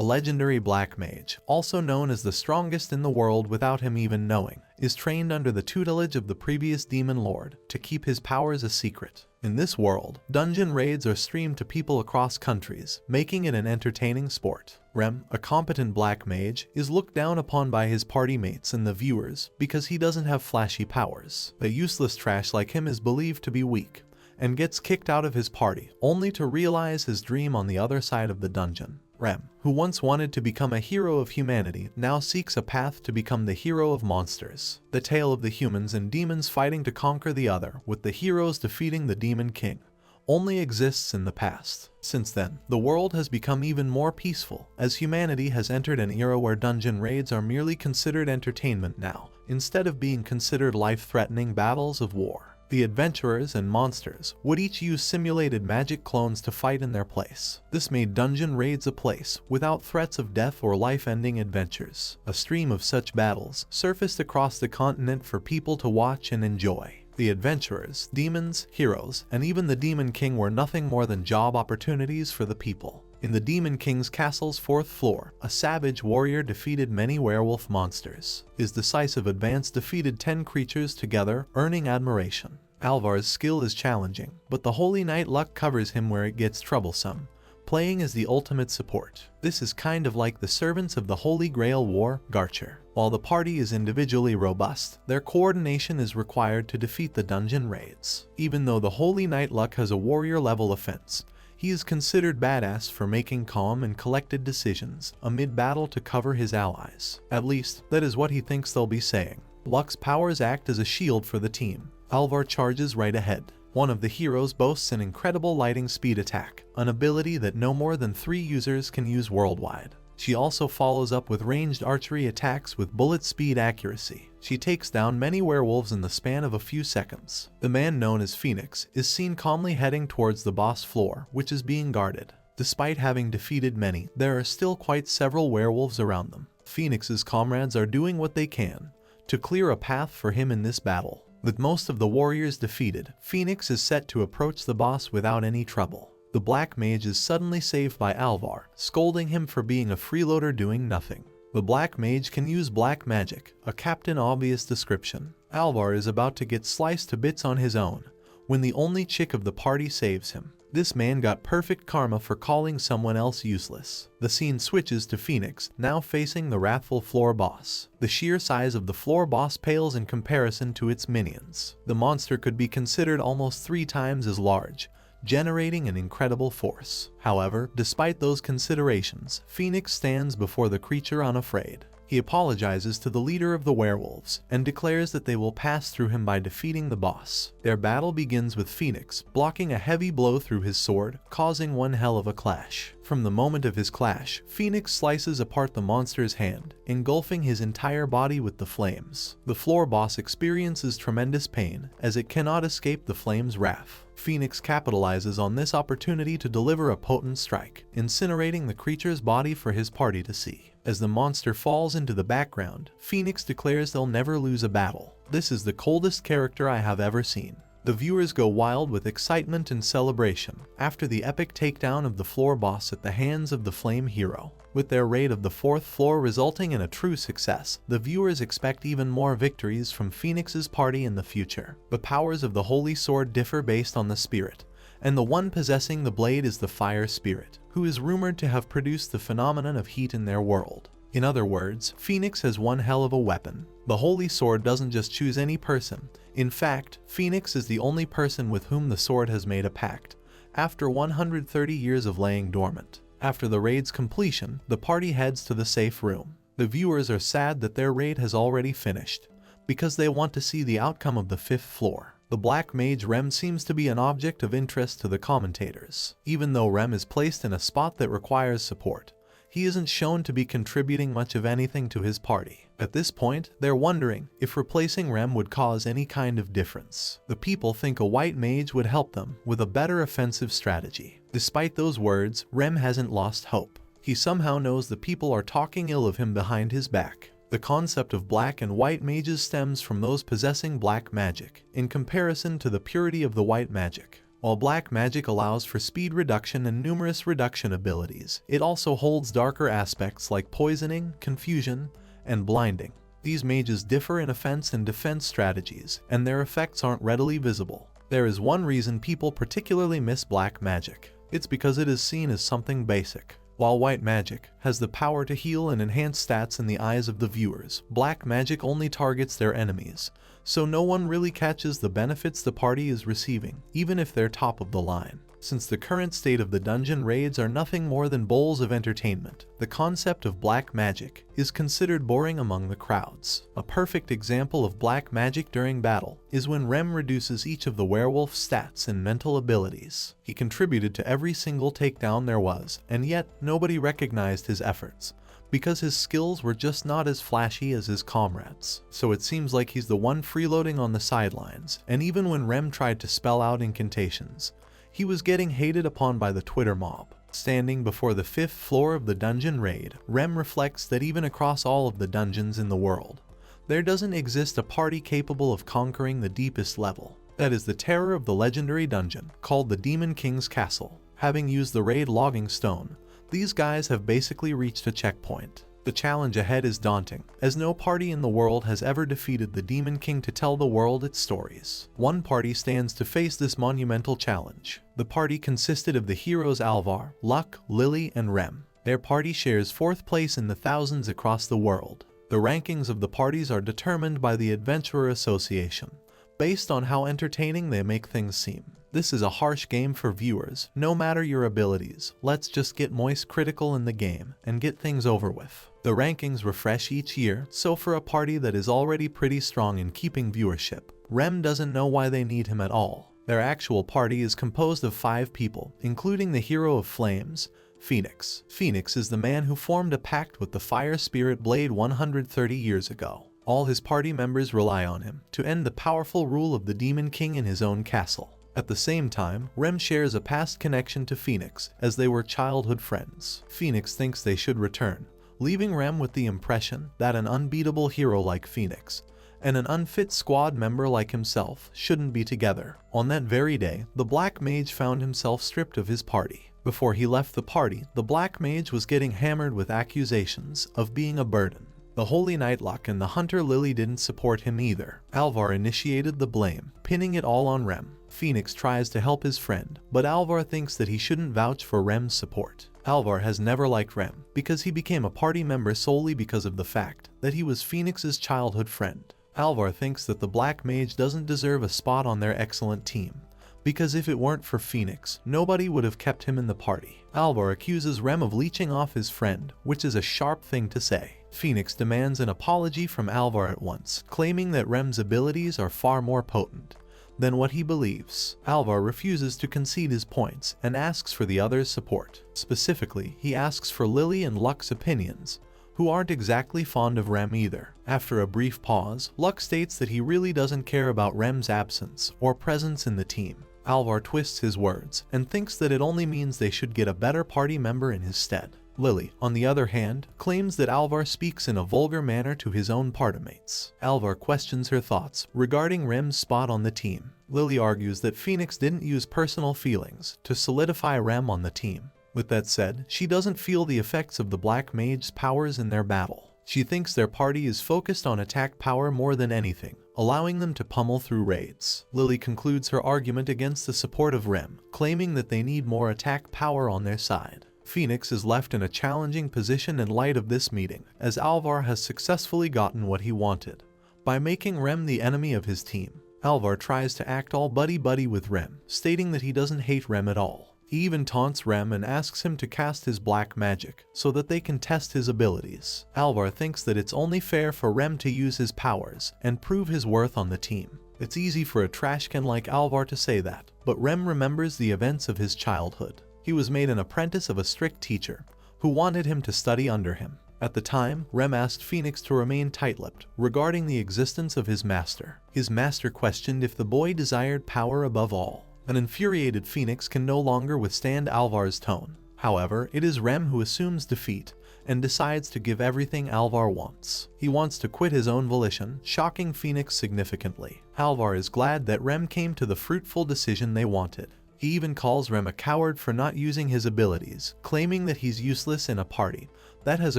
a legendary black mage, also known as the strongest in the world without him even knowing, is trained under the tutelage of the previous demon lord to keep his powers a secret. In this world, dungeon raids are streamed to people across countries, making it an entertaining sport. Remme, a competent black mage, is looked down upon by his party mates and the viewers because he doesn't have flashy powers. A useless trash like him is believed to be weak, and gets kicked out of his party, only to realize his dream on the other side of the dungeon. Remme, who once wanted to become a hero of humanity, now seeks a path to become the hero of monsters. The tale of the humans and demons fighting to conquer the other, with the heroes defeating the demon king, only exists in the past. Since then, the world has become even more peaceful, as humanity has entered an era where dungeon raids are merely considered entertainment now, instead of being considered life-threatening battles of war. The adventurers and monsters would each use simulated magic clones to fight in their place. This made dungeon raids a place without threats of death or life-ending adventures. A stream of such battles surfaced across the continent for people to watch and enjoy. The adventurers, demons, heroes, and even the Demon King were nothing more than job opportunities for the people. In the Demon King's castle's 4th floor, a savage warrior defeated many werewolf monsters. His decisive advance defeated 10 creatures together, earning admiration. Alvar's skill is challenging, but the Holy Knight luck covers him where it gets troublesome, playing as the ultimate support. This is kind of like the servants of the Holy Grail War, Garcher. While the party is individually robust, their coordination is required to defeat the dungeon raids. Even though the Holy Knight luck has a warrior level offense, he is considered badass for making calm and collected decisions amid battle to cover his allies. At least, that is what he thinks they'll be saying. Luck's powers act as a shield for the team. Alvar charges right ahead. One of the heroes boasts an incredible lightning speed attack, an ability that no more than 3 users can use worldwide. She also follows up with ranged archery attacks with bullet speed accuracy. She takes down many werewolves in the span of a few seconds. The man known as Phoenix is seen calmly heading towards the boss floor, which is being guarded. Despite having defeated many, there are still quite several werewolves around them. Phoenix's comrades are doing what they can to clear a path for him in this battle. With most of the warriors defeated, Phoenix is set to approach the boss without any trouble. The Black Mage is suddenly saved by Alvar, scolding him for being a freeloader doing nothing. The Black Mage can use black magic, a Captain Obvious description. Alvar is about to get sliced to bits on his own, when the only chick of the party saves him. This man got perfect karma for calling someone else useless. The scene switches to Phoenix, now facing the wrathful floor boss. The sheer size of the floor boss pales in comparison to its minions. The monster could be considered almost 3 times as large, generating an incredible force. However, despite those considerations, Phoenix stands before the creature unafraid. He apologizes to the leader of the werewolves and declares that they will pass through him by defeating the boss. Their battle begins with Phoenix blocking a heavy blow through his sword, causing one hell of a clash. From the moment of his clash, Phoenix slices apart the monster's hand, engulfing his entire body with the flames. The floor boss experiences tremendous pain as it cannot escape the flames' wrath. Phoenix capitalizes on this opportunity to deliver a potent strike, incinerating the creature's body for his party to see. As the monster falls into the background, Phoenix declares they'll never lose a battle. This is the coldest character I have ever seen. The viewers go wild with excitement and celebration after the epic takedown of the floor boss at the hands of the Flame Hero. With their raid of the 4th floor resulting in a true success, the viewers expect even more victories from Phoenix's party in the future. The powers of the Holy Sword differ based on the spirit, and the one possessing the blade is the Fire Spirit, who is rumored to have produced the phenomenon of heat in their world. In other words, Phoenix has one hell of a weapon. The Holy Sword doesn't just choose any person. In fact, Phoenix is the only person with whom the sword has made a pact, after 130 years of laying dormant. After the raid's completion, the party heads to the safe room. The viewers are sad that their raid has already finished, because they want to see the outcome of the 5th floor. The Black Mage Remme seems to be an object of interest to the commentators. Even though Remme is placed in a spot that requires support, he isn't shown to be contributing much of anything to his party. At this point, they're wondering if replacing Remme would cause any kind of difference. The people think a white mage would help them with a better offensive strategy. Despite those words, Remme hasn't lost hope. He somehow knows the people are talking ill of him behind his back. The concept of black and white mages stems from those possessing black magic, in comparison to the purity of the white magic. While black magic allows for speed reduction and numerous reduction abilities, it also holds darker aspects like poisoning, confusion, and blinding. These mages differ in offense and defense strategies, and their effects aren't readily visible. There is one reason people particularly miss black magic. It's because it is seen as something basic. While white magic has the power to heal and enhance stats in the eyes of the viewers, black magic only targets their enemies, so no one really catches the benefits the party is receiving, even if they're top of the line. Since the current state of the dungeon raids are nothing more than bowls of entertainment, the concept of black magic is considered boring among the crowds. A perfect example of black magic during battle is when Remme reduces each of the werewolf's stats and mental abilities. He contributed to every single takedown there was, and yet nobody recognized his efforts, because his skills were just not as flashy as his comrades. So it seems like he's the one freeloading on the sidelines, and even when Remme tried to spell out incantations, he was getting hated upon by the Twitter mob. Standing before the 5th floor of the dungeon raid, Remme reflects that even across all of the dungeons in the world, there doesn't exist a party capable of conquering the deepest level. That is the terror of the legendary dungeon, called the Demon King's Castle. Having used the raid logging stone, these guys have basically reached a checkpoint. The challenge ahead is daunting, as no party in the world has ever defeated the Demon King to tell the world its stories. One party stands to face this monumental challenge. The party consisted of the heroes Alvar, Luck, Lily, and Remme. Their party shares 4th place in the thousands across the world. The rankings of the parties are determined by the Adventurer Association, based on how entertaining they make things seem. This is a harsh game for viewers, no matter your abilities. Let's just get moist critical in the game and get things over with. The rankings refresh each year, so for a party that is already pretty strong in keeping viewership, Remme doesn't know why they need him at all. Their actual party is composed of 5 people, including the hero of flames, Phoenix. Phoenix is the man who formed a pact with the fire spirit Blade 130 years ago. All his party members rely on him to end the powerful rule of the Demon King in his own castle. At the same time, Remme shares a past connection to Phoenix, as they were childhood friends. Phoenix thinks they should return, leaving Remme with the impression that an unbeatable hero like Phoenix and an unfit squad member like himself shouldn't be together. On that very day, the Black Mage found himself stripped of his party. Before he left the party, the Black Mage was getting hammered with accusations of being a burden. The Holy Nightlock and the Hunter Lily didn't support him either. Alvar initiated the blame, pinning it all on Remme. Phoenix tries to help his friend, but Alvar thinks that he shouldn't vouch for Remme's support. Alvar has never liked Remme, because he became a party member solely because of the fact that he was Phoenix's childhood friend. Alvar thinks that the Black Mage doesn't deserve a spot on their excellent team, because if it weren't for Phoenix, nobody would have kept him in the party. Alvar accuses Remme of leeching off his friend, which is a sharp thing to say. Phoenix demands an apology from Alvar at once, claiming that Remme's abilities are far more potent than what he believes. Alvar refuses to concede his points and asks for the others' support. Specifically, he asks for Lily and Luck's opinions, who aren't exactly fond of Remme either. After a brief pause, Luck states that he really doesn't care about Remme's absence or presence in the team. Alvar twists his words and thinks that it only means they should get a better party member in his stead. Lily, on the other hand, claims that Alvar speaks in a vulgar manner to his own partymates. Alvar questions her thoughts regarding Remme's spot on the team. Lily argues that Phoenix didn't use personal feelings to solidify Remme on the team. With that said, she doesn't feel the effects of the Black Mage's powers in their battle. She thinks their party is focused on attack power more than anything, allowing them to pummel through raids. Lily concludes her argument against the support of Remme, claiming that they need more attack power on their side. Phoenix is left in a challenging position in light of this meeting, as Alvar has successfully gotten what he wanted by making Remme the enemy of his team. Alvar tries to act all buddy-buddy with Remme, stating that he doesn't hate Remme at all. He even taunts Remme and asks him to cast his black magic so that they can test his abilities. Alvar thinks that it's only fair for Remme to use his powers and prove his worth on the team. It's easy for a trashcan like Alvar to say that, but Remme remembers the events of his childhood. He was made an apprentice of a strict teacher who wanted him to study under him. At the time, Remme asked Phoenix to remain tight-lipped regarding the existence of his master. His master questioned if the boy desired power above all. An infuriated Phoenix can no longer withstand Alvar's tone. However, it is Remme who assumes defeat and decides to give everything Alvar wants. He wants to quit his own volition, shocking Phoenix significantly. Alvar is glad that Remme came to the fruitful decision they wanted. He even calls Remme a coward for not using his abilities, claiming that he's useless in a party that has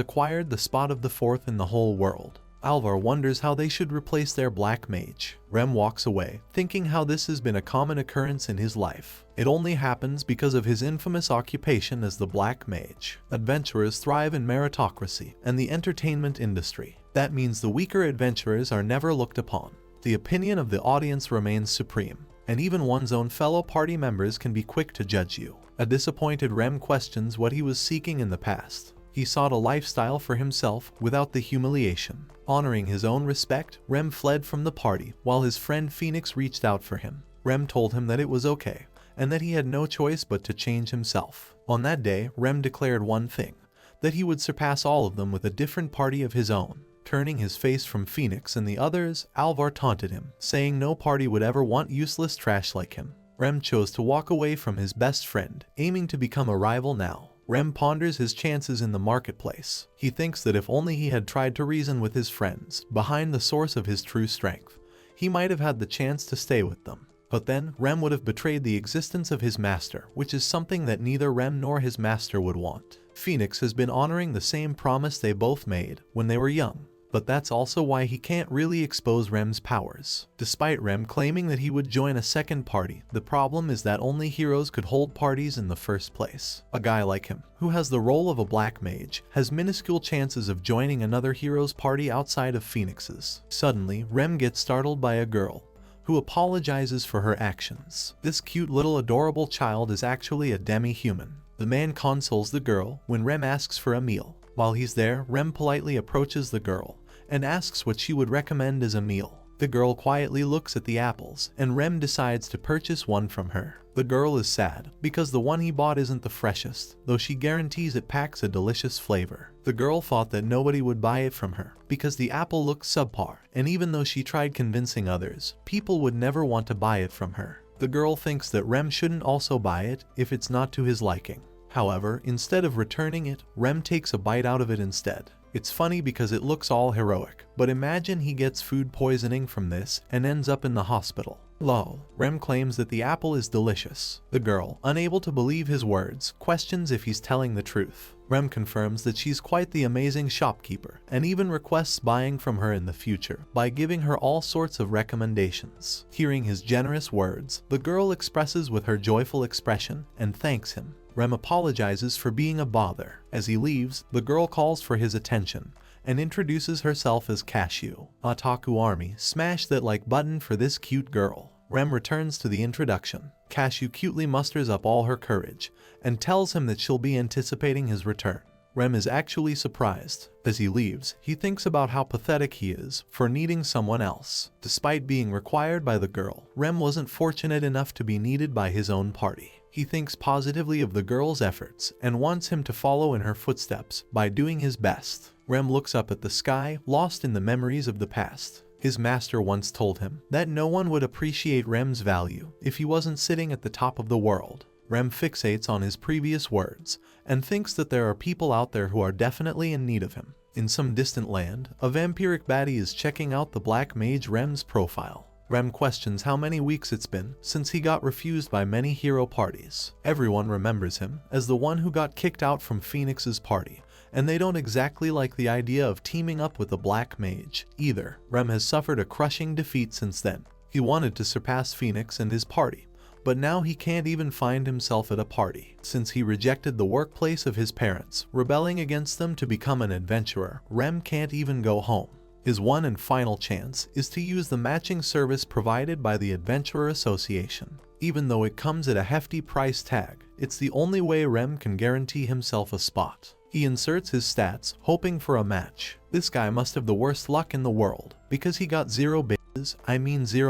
acquired the spot of the fourth in the whole world. Alvar wonders how they should replace their black mage. Remme walks away, thinking how this has been a common occurrence in his life. It only happens because of his infamous occupation as the black mage. Adventurers thrive in meritocracy and the entertainment industry. That means the weaker adventurers are never looked upon. The opinion of the audience remains supreme, and even one's own fellow party members can be quick to judge you. A disappointed Remme questions what he was seeking in the past. He sought a lifestyle for himself without the humiliation. Honoring his own respect, Remme fled from the party while his friend Phoenix reached out for him. Remme told him that it was okay, and that he had no choice but to change himself. On that day, Remme declared one thing, that he would surpass all of them with a different party of his own. Turning his face from Phoenix and the others, Alvar taunted him, saying no party would ever want useless trash like him. Remme chose to walk away from his best friend, aiming to become a rival now. Remme ponders his chances in the marketplace. He thinks that if only he had tried to reason with his friends behind the source of his true strength, he might have had the chance to stay with them. But then, Remme would have betrayed the existence of his master, which is something that neither Remme nor his master would want. Phoenix has been honoring the same promise they both made when they were young. But that's also why he can't really expose Remme's powers. Despite Remme claiming that he would join a second party, the problem is that only heroes could hold parties in the first place. A guy like him, who has the role of a black mage, has minuscule chances of joining another hero's party outside of Phoenix's. Suddenly, Remme gets startled by a girl, who apologizes for her actions. This cute little adorable child is actually a demi-human. The man consoles the girl when Remme asks for a meal. While he's there, Remme politely approaches the girl and asks what she would recommend as a meal. The girl quietly looks at the apples, and Remme decides to purchase one from her. The girl is sad, because the one he bought isn't the freshest, though she guarantees it packs a delicious flavor. The girl thought that nobody would buy it from her, because the apple looked subpar, and even though she tried convincing others, people would never want to buy it from her. The girl thinks that Remme shouldn't also buy it if it's not to his liking. However, instead of returning it, Remme takes a bite out of it instead. It's funny because it looks all heroic, but imagine he gets food poisoning from this and ends up in the hospital. Lol. Remme claims that the apple is delicious. The girl, unable to believe his words, questions if he's telling the truth. Remme confirms that she's quite the amazing shopkeeper, and even requests buying from her in the future by giving her all sorts of recommendations. Hearing his generous words, the girl expresses with her joyful expression and thanks him. Remme apologizes for being a bother. As he leaves, the girl calls for his attention and introduces herself as Cashew. Otaku Army, smash that like button for this cute girl. Remme returns to the introduction. Cashew cutely musters up all her courage and tells him that she'll be anticipating his return. Remme is actually surprised. As he leaves, he thinks about how pathetic he is for needing someone else. Despite being required by the girl, Remme wasn't fortunate enough to be needed by his own party. He thinks positively of the girl's efforts and wants him to follow in her footsteps by doing his best. Remme looks up at the sky, lost in the memories of the past. His master once told him that no one would appreciate Remme's value if he wasn't sitting at the top of the world. Remme fixates on his previous words and thinks that there are people out there who are definitely in need of him. In some distant land, a vampiric baddie is checking out the black mage Remme's profile. Remme questions how many weeks it's been since he got refused by many hero parties. Everyone remembers him as the one who got kicked out from Phoenix's party, and they don't exactly like the idea of teaming up with the black mage either. Remme has suffered a crushing defeat since then. He wanted to surpass Phoenix and his party, but now he can't even find himself at a party. Since he rejected the workplace of his parents, rebelling against them to become an adventurer, Remme can't even go home. His one and final chance is to use the matching service provided by the Adventurer Association. Even though it comes at a hefty price tag, it's the only way Remme can guarantee himself a spot. He inserts his stats, hoping for a match. This guy must have the worst luck in the world, because he got 0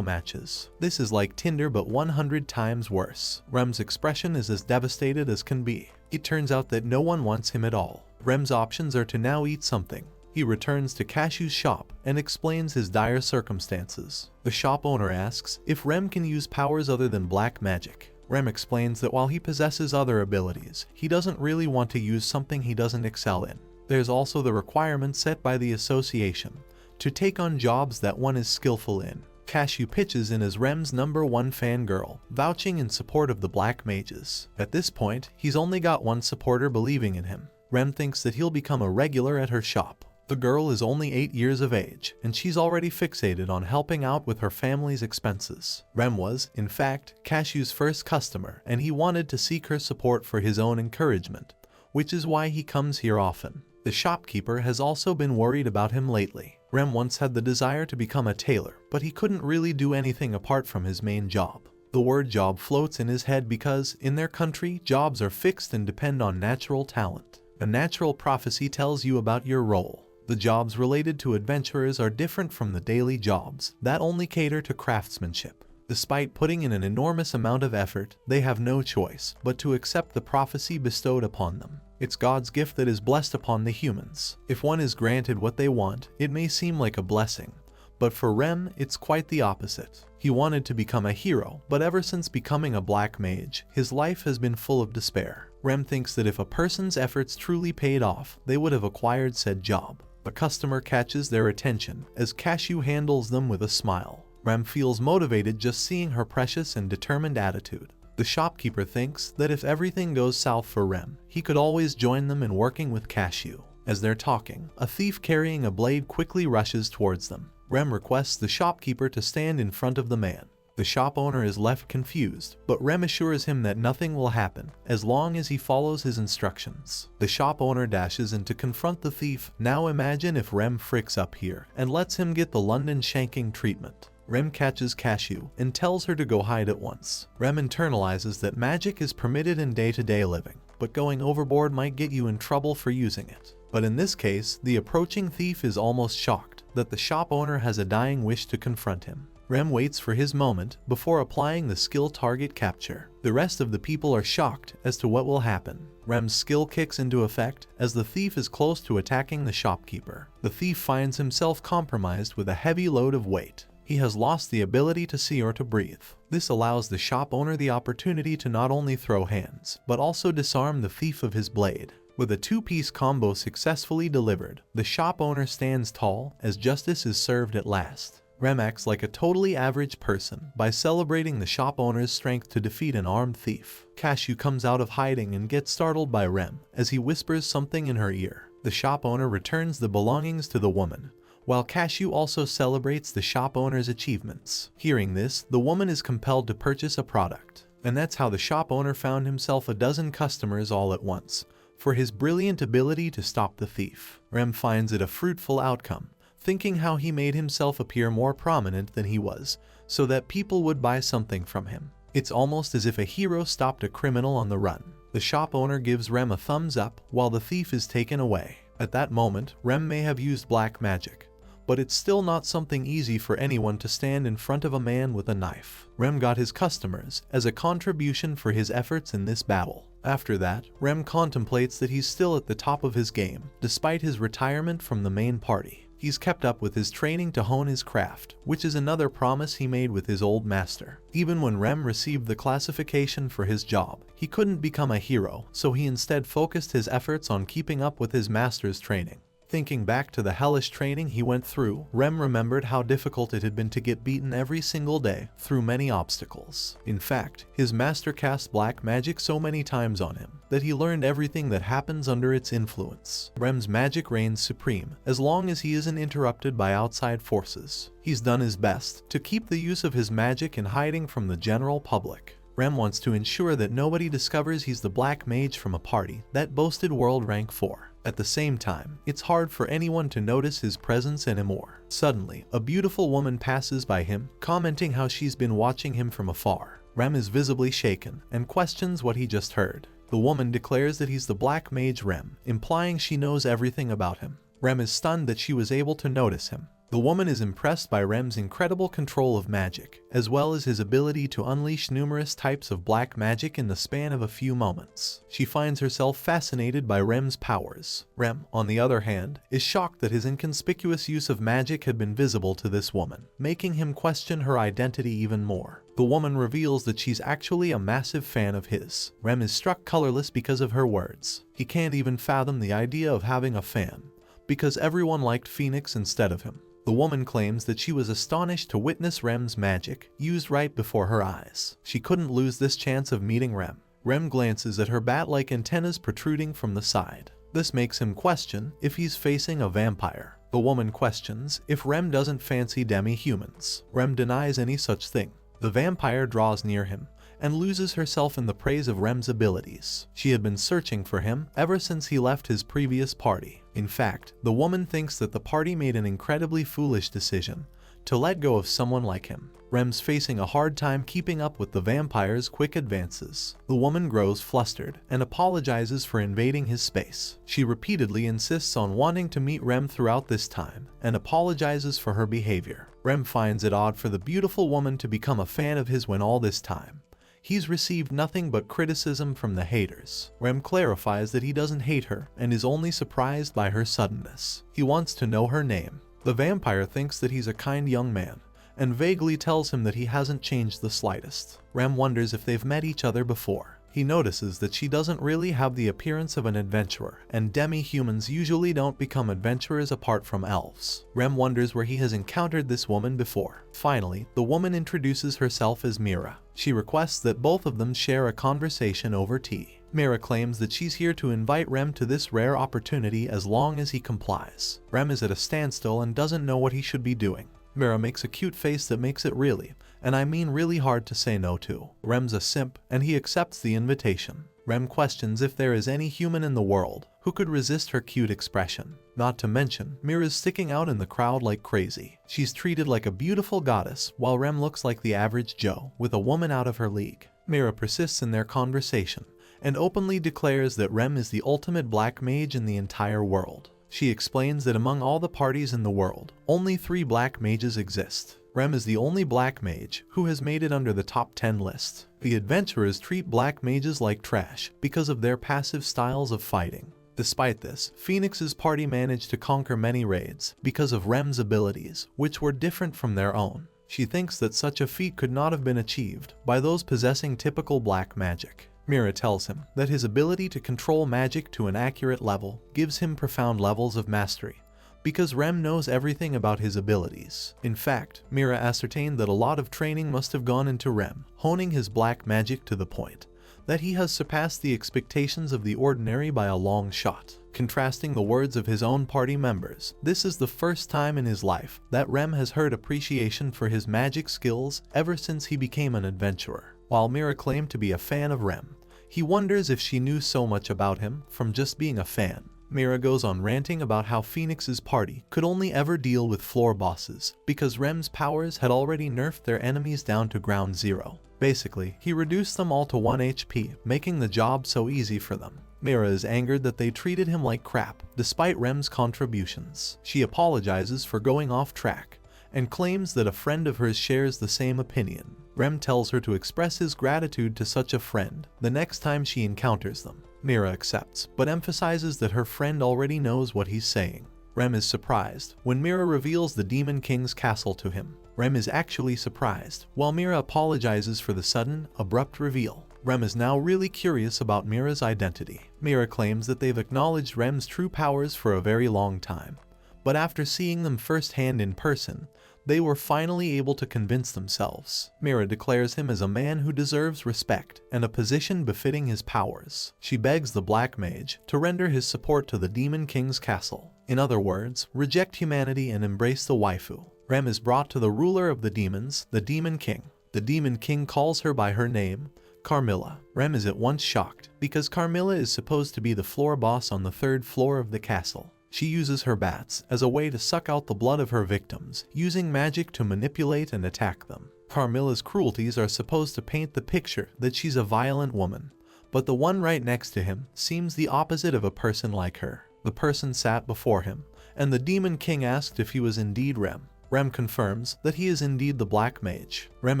matches. This is like Tinder but 100 times worse. Remme's expression is as devastated as can be. It turns out that no one wants him at all. Remme's options are to now eat something. He returns to Cashew's shop and explains his dire circumstances. The shop owner asks if Remme can use powers other than black magic. Remme explains that while he possesses other abilities, he doesn't really want to use something he doesn't excel in. There's also the requirement set by the association to take on jobs that one is skillful in. Cashew pitches in as Remme's #1 fangirl, vouching in support of the Black Mages. At this point, he's only got one supporter believing in him. Remme thinks that he'll become a regular at her shop. The girl is only 8 years of age, and she's already fixated on helping out with her family's expenses. Remme was, in fact, Cashew's first customer, and he wanted to seek her support for his own encouragement, which is why he comes here often. The shopkeeper has also been worried about him lately. Remme once had the desire to become a tailor, but he couldn't really do anything apart from his main job. The word job floats in his head because, in their country, jobs are fixed and depend on natural talent. A natural prophecy tells you about your role. The jobs related to adventurers are different from the daily jobs that only cater to craftsmanship. Despite putting in an enormous amount of effort, they have no choice but to accept the prophecy bestowed upon them. It's God's gift that is blessed upon the humans. If one is granted what they want, it may seem like a blessing. But for Remme, it's quite the opposite. He wanted to become a hero, but ever since becoming a black mage, his life has been full of despair. Remme thinks that if a person's efforts truly paid off, they would have acquired said job. A customer catches their attention as Cashew handles them with a smile. Remme feels motivated just seeing her precious and determined attitude. The shopkeeper thinks that if everything goes south for Remme, he could always join them in working with Cashew. As they're talking, a thief carrying a blade quickly rushes towards them. Remme requests the shopkeeper to stand in front of the man. The shop owner is left confused, but Remme assures him that nothing will happen as long as he follows his instructions. The shop owner dashes in to confront the thief. Now imagine if Remme fricks up here and lets him get the London shanking treatment. Remme catches Cashew and tells her to go hide at once. Remme internalizes that magic is permitted in day-to-day living, but going overboard might get you in trouble for using it. But in this case, the approaching thief is almost shocked that the shop owner has a dying wish to confront him. Remme waits for his moment before applying the skill target capture. The rest of the people are shocked as to what will happen. Remme's skill kicks into effect as the thief is close to attacking the shopkeeper. The thief finds himself compromised with a heavy load of weight. He has lost the ability to see or to breathe. This allows the shop owner the opportunity to not only throw hands, but also disarm the thief of his blade. With a two-piece combo successfully delivered, the shop owner stands tall as justice is served at last. Remme acts like a totally average person by celebrating the shop owner's strength to defeat an armed thief. Cashew comes out of hiding and gets startled by Remme as he whispers something in her ear. The shop owner returns the belongings to the woman, while Cashew also celebrates the shop owner's achievements. Hearing this, the woman is compelled to purchase a product. And that's how the shop owner found himself a dozen customers all at once, for his brilliant ability to stop the thief. Remme finds it a fruitful outcome, thinking how he made himself appear more prominent than he was, so that people would buy something from him. It's almost as if a hero stopped a criminal on the run. The shop owner gives Remme a thumbs up while the thief is taken away. At that moment, Remme may have used black magic, but it's still not something easy for anyone to stand in front of a man with a knife. Remme got his customers as a contribution for his efforts in this battle. After that, Remme contemplates that he's still at the top of his game, despite his retirement from the main party. He's kept up with his training to hone his craft, which is another promise he made with his old master. Even when Remme received the classification for his job, he couldn't become a hero, so he instead focused his efforts on keeping up with his master's training. Thinking back to the hellish training he went through, Remme remembered how difficult it had been to get beaten every single day through many obstacles. In fact, his master cast black magic so many times on him that he learned everything that happens under its influence. Remme's magic reigns supreme as long as he isn't interrupted by outside forces. He's done his best to keep the use of his magic in hiding from the general public. Remme wants to ensure that nobody discovers he's the black mage from a party that boasted world rank 4. At the same time, it's hard for anyone to notice his presence anymore. Suddenly, a beautiful woman passes by him, commenting how she's been watching him from afar. Remme is visibly shaken and questions what he just heard. The woman declares that he's the black mage Remme, implying she knows everything about him. Remme is stunned that she was able to notice him. The woman is impressed by Remme's incredible control of magic, as well as his ability to unleash numerous types of black magic in the span of a few moments. She finds herself fascinated by Remme's powers. Remme, on the other hand, is shocked that his inconspicuous use of magic had been visible to this woman, making him question her identity even more. The woman reveals that she's actually a massive fan of his. Remme is struck colorless because of her words. He can't even fathom the idea of having a fan, because everyone liked Phoenix instead of him. The woman claims that she was astonished to witness Remme's magic used right before her eyes. She couldn't lose this chance of meeting Remme. Remme glances at her bat-like antennas protruding from the side. This makes him question if he's facing a vampire. The woman questions if Remme doesn't fancy demi-humans. Remme denies any such thing. The vampire draws near him and loses herself in the praise of Remme's abilities. She had been searching for him ever since he left his previous party. In fact, the woman thinks that the party made an incredibly foolish decision to let go of someone like him. Remme's facing a hard time keeping up with the vampire's quick advances. The woman grows flustered and apologizes for invading his space. She repeatedly insists on wanting to meet Remme throughout this time and apologizes for her behavior. Remme finds it odd for the beautiful woman to become a fan of his when all this time he's received nothing but criticism from the haters. Remme clarifies that he doesn't hate her and is only surprised by her suddenness. He wants to know her name. The vampire thinks that he's a kind young man and vaguely tells him that he hasn't changed the slightest. Remme wonders if they've met each other before. He notices that she doesn't really have the appearance of an adventurer, and demi-humans usually don't become adventurers apart from elves. Remme wonders where he has encountered this woman before. Finally, the woman introduces herself as Mira. She requests that both of them share a conversation over tea. Mira claims that she's here to invite Remme to this rare opportunity as long as he complies. Remme is at a standstill and doesn't know what he should be doing. Mira makes a cute face that makes it really, and I mean really hard to say no to. Remme's a simp, and he accepts the invitation. Remme questions if there is any human in the world who could resist her cute expression. Not to mention, Mira's sticking out in the crowd like crazy. She's treated like a beautiful goddess, while Remme looks like the average Joe, with a woman out of her league. Mira persists in their conversation, and openly declares that Remme is the ultimate black mage in the entire world. She explains that among all the parties in the world, only 3 black mages exist. Remme is the only black mage who has made it under the top 10 list. The adventurers treat black mages like trash because of their passive styles of fighting. Despite this, Phoenix's party managed to conquer many raids because of Remme's abilities, which were different from their own. She thinks that such a feat could not have been achieved by those possessing typical black magic. Mira tells him that his ability to control magic to an accurate level gives him profound levels of mastery, because Remme knows everything about his abilities. In fact, Mira ascertained that a lot of training must have gone into Remme, honing his black magic to the point that he has surpassed the expectations of the ordinary by a long shot. Contrasting the words of his own party members, this is the first time in his life that Remme has heard appreciation for his magic skills ever since he became an adventurer. While Mira claimed to be a fan of Remme, he wonders if she knew so much about him from just being a fan. Mira goes on ranting about how Phoenix's party could only ever deal with floor bosses because Remme's powers had already nerfed their enemies down to ground zero. Basically, he reduced them all to 1 HP, making the job so easy for them. Mira is angered that they treated him like crap, despite Remme's contributions. She apologizes for going off track, and claims that a friend of hers shares the same opinion. Remme tells her to express his gratitude to such a friend the next time she encounters them. Mira accepts, but emphasizes that her friend already knows what he's saying. Remme is surprised when Mira reveals the Demon King's castle to him. Remme is actually surprised, while Mira apologizes for the sudden, abrupt reveal. Remme is now really curious about Mira's identity. Mira claims that they've acknowledged Remme's true powers for a very long time, but after seeing them firsthand in person, they were finally able to convince themselves. Mira declares him as a man who deserves respect and a position befitting his powers. She begs the Black Mage to render his support to the Demon King's castle. In other words, reject humanity and embrace the waifu. Remme is brought to the ruler of the demons, the Demon King. The Demon King calls her by her name, Carmilla. Remme is at once shocked because Carmilla is supposed to be the floor boss on the 3rd floor of the castle. She uses her bats as a way to suck out the blood of her victims, using magic to manipulate and attack them. Carmilla's cruelties are supposed to paint the picture that she's a violent woman, but the one right next to him seems the opposite of a person like her. The person sat before him, and the Demon King asked if he was indeed Remme. Remme confirms that he is indeed the Black Mage. Remme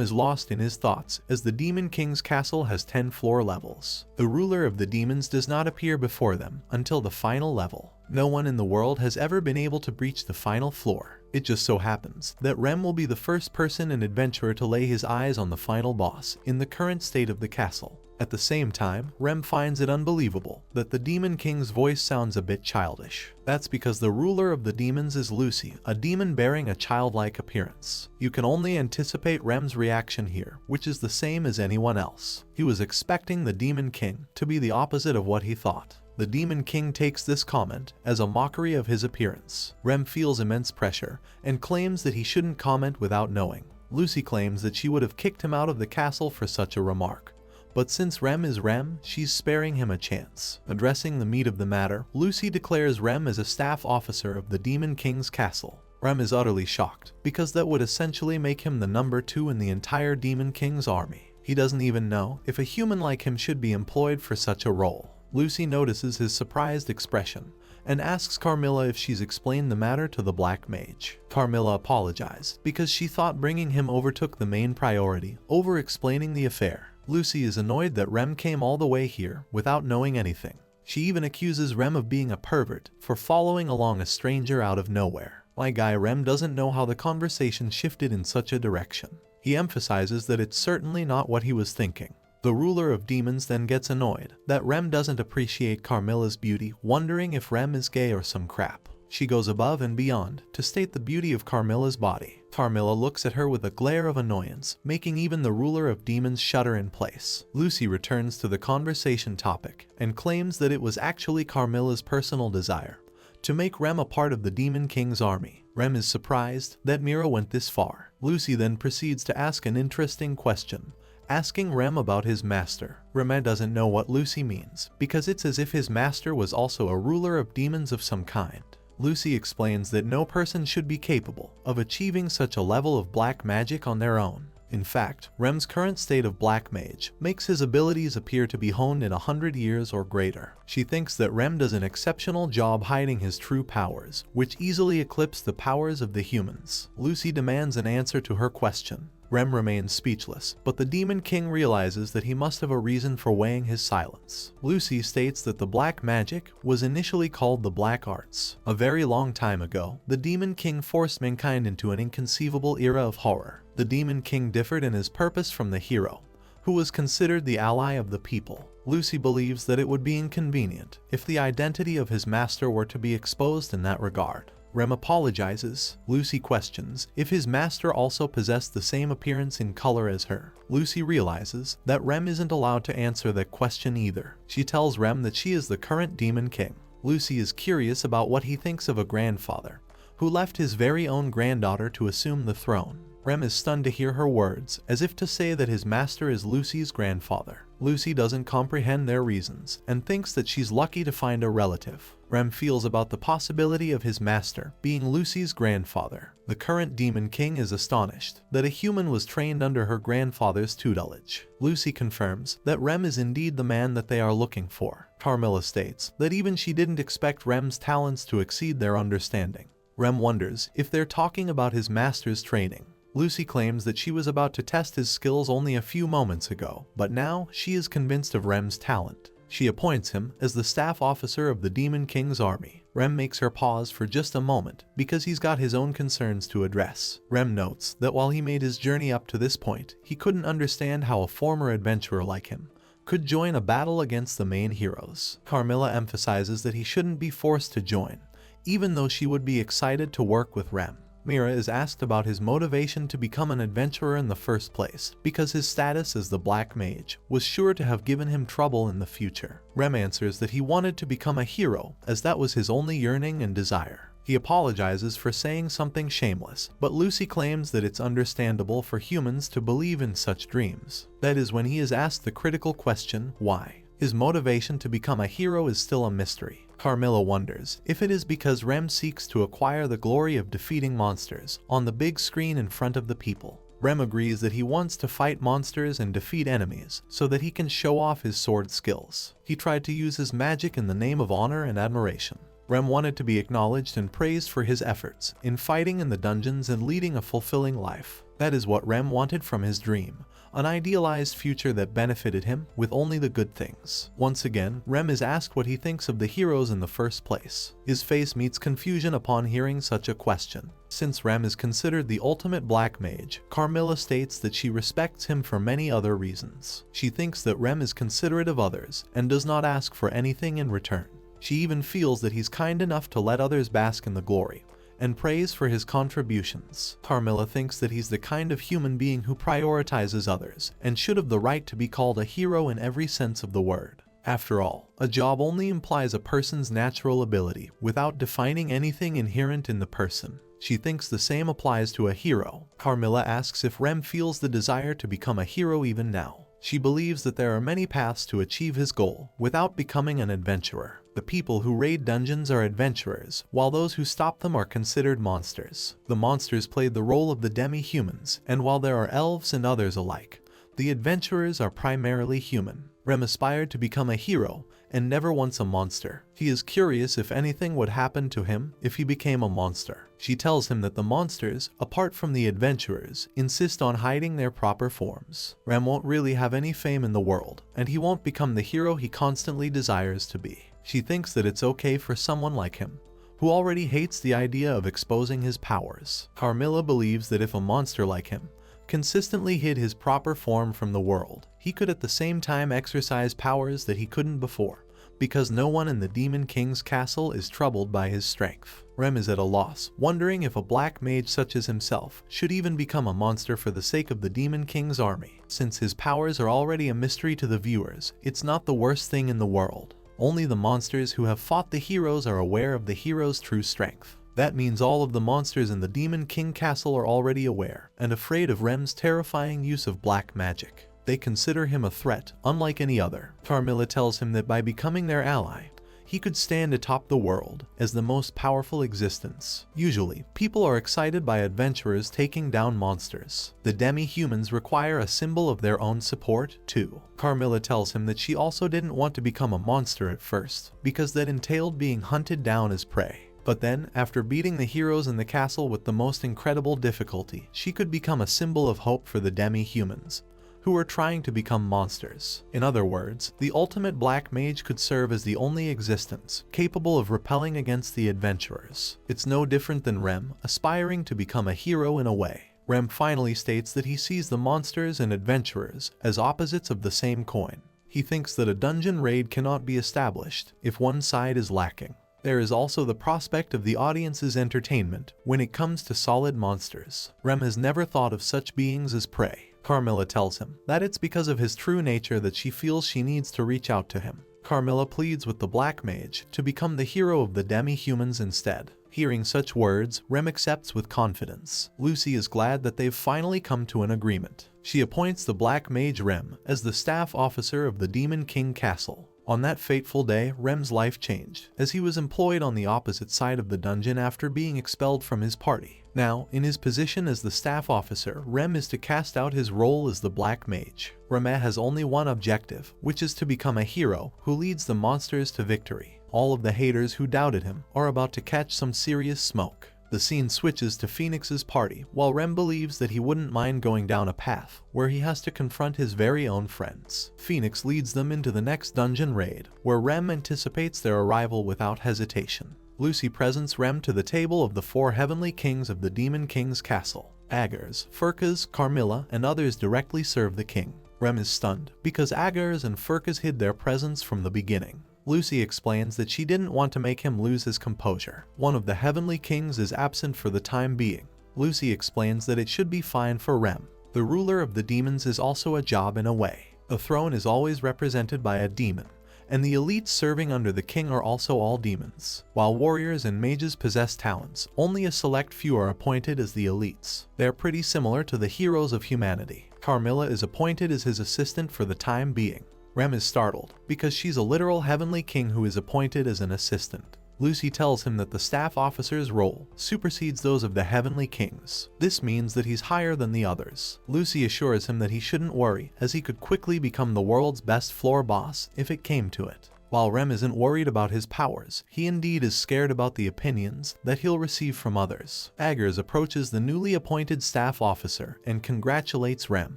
is lost in his thoughts as the Demon King's castle has 10 floor levels. The ruler of the demons does not appear before them until the final level. No one in the world has ever been able to breach the final floor. It just so happens that Remme will be the first person and adventurer to lay his eyes on the final boss in the current state of the castle. At the same time, Remme finds it unbelievable that the Demon King's voice sounds a bit childish. That's because the ruler of the demons is Lucy, a demon bearing a childlike appearance. You can only anticipate Remme's reaction here, which is the same as anyone else. He was expecting the Demon King to be the opposite of what he thought. The Demon King takes this comment as a mockery of his appearance. Remme feels immense pressure and claims that he shouldn't comment without knowing. Lucy claims that she would have kicked him out of the castle for such a remark. But since Remme is Remme, she's sparing him a chance. Addressing the meat of the matter, Lucy declares Remme as a staff officer of the Demon King's castle. Remme is utterly shocked, because that would essentially make him the number 2 in the entire Demon King's army. He doesn't even know if a human like him should be employed for such a role. Lucy notices his surprised expression and asks Carmilla if she's explained the matter to the Black Mage. Carmilla apologized because she thought bringing him over took the main priority over explaining the affair. Lucy is annoyed that Remme came all the way here without knowing anything. She even accuses Remme of being a pervert for following along a stranger out of nowhere. My guy Remme doesn't know how the conversation shifted in such a direction. He emphasizes that it's certainly not what he was thinking. The ruler of demons then gets annoyed that Remme doesn't appreciate Carmilla's beauty, wondering if Remme is gay or some crap. She goes above and beyond to state the beauty of Carmilla's body. Carmilla looks at her with a glare of annoyance, making even the ruler of demons shudder in place. Lucy returns to the conversation topic and claims that it was actually Carmilla's personal desire to make Remme a part of the Demon King's army. Remme is surprised that Mira went this far. Lucy then proceeds to ask an interesting question, asking Remme about his master. Remme doesn't know what Lucy means, because it's as if his master was also a ruler of demons of some kind. Lucy explains that no person should be capable of achieving such a level of black magic on their own. In fact, Remme's current state of Black Mage makes his abilities appear to be honed in 100 years or greater. She thinks that Remme does an exceptional job hiding his true powers, which easily eclipse the powers of the humans. Lucy demands an answer to her question. Remme remains speechless, but the Demon King realizes that he must have a reason for weighing his silence. Lucy states that the black magic was initially called the Black Arts. A very long time ago, the Demon King forced mankind into an inconceivable era of horror. The Demon King differed in his purpose from the hero, who was considered the ally of the people. Lucy believes that it would be inconvenient if the identity of his master were to be exposed in that regard. Remme apologizes. Lucy questions if his master also possessed the same appearance in color as her. Lucy realizes that Remme isn't allowed to answer that question either. She tells Remme that she is the current Demon King. Lucy is curious about what he thinks of a grandfather who left his very own granddaughter to assume the throne. Remme is stunned to hear her words, as if to say that his master is Lucy's grandfather. Lucy doesn't comprehend their reasons, and thinks that she's lucky to find a relative. Remme feels about the possibility of his master being Lucy's grandfather. The current Demon King is astonished that a human was trained under her grandfather's tutelage. Lucy confirms that Remme is indeed the man that they are looking for. Carmilla states that even she didn't expect Remme's talents to exceed their understanding. Remme wonders if they're talking about his master's training. Lucy claims that she was about to test his skills only a few moments ago, but now she is convinced of Remme's talent. She appoints him as the staff officer of the Demon King's army. Remme makes her pause for just a moment because he's got his own concerns to address. Remme notes that while he made his journey up to this point, he couldn't understand how a former adventurer like him could join a battle against the main heroes. Carmilla emphasizes that he shouldn't be forced to join, even though she would be excited to work with Remme. Mira is asked about his motivation to become an adventurer in the first place, because his status as the Black Mage was sure to have given him trouble in the future. Remme answers that he wanted to become a hero, as that was his only yearning and desire. He apologizes for saying something shameless, but Lucy claims that it's understandable for humans to believe in such dreams. That is when he is asked the critical question, why? His motivation to become a hero is still a mystery. Carmilla wonders if it is because Remme seeks to acquire the glory of defeating monsters on the big screen in front of the people. Remme agrees that he wants to fight monsters and defeat enemies so that he can show off his sword skills. He tried to use his magic in the name of honor and admiration. Remme wanted to be acknowledged and praised for his efforts in fighting in the dungeons and leading a fulfilling life. That is what Remme wanted from his dream, an idealized future that benefited him with only the good things. Once again, Remme is asked what he thinks of the heroes in the first place. His face meets confusion upon hearing such a question. Since Remme is considered the ultimate black mage, Carmilla states that she respects him for many other reasons. She thinks that Remme is considerate of others and does not ask for anything in return. She even feels that he's kind enough to let others bask in the glory and praise for his contributions. Carmilla thinks that he's the kind of human being who prioritizes others and should have the right to be called a hero in every sense of the word. After all, a job only implies a person's natural ability without defining anything inherent in the person. She thinks the same applies to a hero. Carmilla asks if Remme feels the desire to become a hero even now. She believes that there are many paths to achieve his goal without becoming an adventurer. The people who raid dungeons are adventurers, while those who stop them are considered monsters. The monsters played the role of the demi-humans, and while there are elves and others alike, the adventurers are primarily human. Remme aspired to become a hero and never once a monster. He is curious if anything would happen to him if he became a monster. She tells him that the monsters, apart from the adventurers, insist on hiding their proper forms. Remme won't really have any fame in the world, and he won't become the hero he constantly desires to be. She thinks that it's okay for someone like him, who already hates the idea of exposing his powers. Carmilla believes that if a monster like him consistently hid his proper form from the world, he could at the same time exercise powers that he couldn't before, because no one in the Demon King's castle is troubled by his strength. Remme is at a loss, wondering if a black mage such as himself should even become a monster for the sake of the Demon King's army. Since his powers are already a mystery to the viewers, it's not the worst thing in the world. Only the monsters who have fought the heroes are aware of the hero's true strength. That means all of the monsters in the Demon King castle are already aware and afraid of Remme's terrifying use of black magic. They consider him a threat, unlike any other. Carmilla tells him that by becoming their ally, he could stand atop the world as the most powerful existence. Usually, people are excited by adventurers taking down monsters. The demi-humans require a symbol of their own support, too. Carmilla tells him that she also didn't want to become a monster at first, because that entailed being hunted down as prey. But then, after beating the heroes in the castle with the most incredible difficulty, she could become a symbol of hope for the demi-humans, who were trying to become monsters. In other words, the ultimate black mage could serve as the only existence capable of repelling against the adventurers. It's no different than Remme aspiring to become a hero in a way. Remme finally states that he sees the monsters and adventurers as opposites of the same coin. He thinks that a dungeon raid cannot be established if one side is lacking. There is also the prospect of the audience's entertainment when it comes to solid monsters. Remme has never thought of such beings as prey. Carmilla tells him that it's because of his true nature that she feels she needs to reach out to him. Carmilla pleads with the black mage to become the hero of the demi-humans instead. Hearing such words, Remme accepts with confidence. Lucy is glad that they've finally come to an agreement. She appoints the black mage Remme as the staff officer of the Demon King castle. On that fateful day, Remme's life changed, as he was employed on the opposite side of the dungeon after being expelled from his party. Now, in his position as the staff officer, Remme is to cast out his role as the black mage. Remme has only one objective, which is to become a hero who leads the monsters to victory. All of the haters who doubted him are about to catch some serious smoke. The scene switches to Phoenix's party, while Remme believes that he wouldn't mind going down a path where he has to confront his very own friends. Phoenix leads them into the next dungeon raid, where Remme anticipates their arrival without hesitation. Lucy presents Remme to the table of the 4 heavenly kings of the Demon King's castle. Agars, Furkas, Carmilla, and others directly serve the king. Remme is stunned because Agars and Furkas hid their presence from the beginning. Lucy explains that she didn't want to make him lose his composure. One of the heavenly kings is absent for the time being. Lucy explains that it should be fine for Remme. The ruler of the demons is also a job in a way. The throne is always represented by a demon, and the elites serving under the king are also all demons. While warriors and mages possess talents, only a select few are appointed as the elites. They are pretty similar to the heroes of humanity. Carmilla is appointed as his assistant for the time being. Remme is startled because she's a literal heavenly king who is appointed as an assistant. Lucy tells him that the staff officer's role supersedes those of the heavenly kings. This means that he's higher than the others. Lucy assures him that he shouldn't worry, as he could quickly become the world's best floor boss if it came to it. While Remme isn't worried about his powers, he indeed is scared about the opinions that he'll receive from others. Agars approaches the newly appointed staff officer and congratulates Remme.